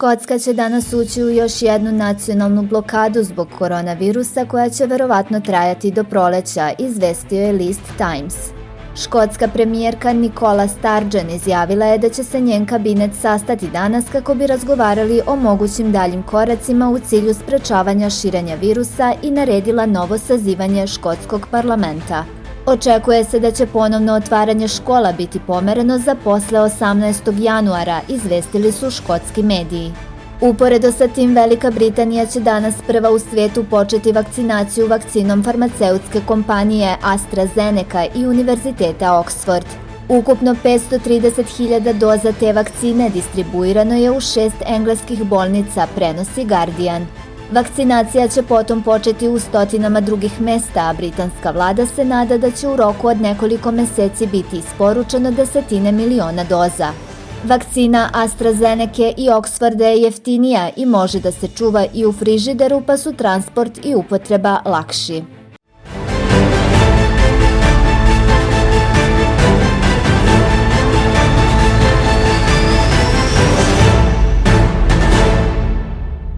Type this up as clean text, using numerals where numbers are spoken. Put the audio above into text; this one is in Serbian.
Škotska će danas ući u još jednu nacionalnu blokadu zbog koronavirusa koja će verovatno trajati do proleća, izvestio je list Times. Škotska premijerka Nicola Sturgeon izjavila je da će se njen kabinet sastati danas kako bi razgovarali o mogućim daljim koracima u cilju sprečavanja širenja virusa i naredila novo sazivanje škotskog parlamenta. Očekuje se da će ponovno otvaranje škola biti pomereno za posle 18. januara, izvestili su škotski mediji. Uporedo sa tim, Velika Britanija će danas prva u svijetu početi vakcinaciju vakcinom farmaceutske kompanije AstraZeneca i Univerziteta Oxford. Ukupno 530.000 doza te vakcine distribuirano je u 6 engleskih bolnica, prenosi Guardian. Vakcinacija će potom početi u stotinama drugih mesta, a britanska vlada se nada da će u roku od nekoliko meseci biti isporučeno desetine miliona doza. Vakcina AstraZeneca i Oxforda je jeftinija i može da se čuva i u frižideru, pa su transport i upotreba lakši.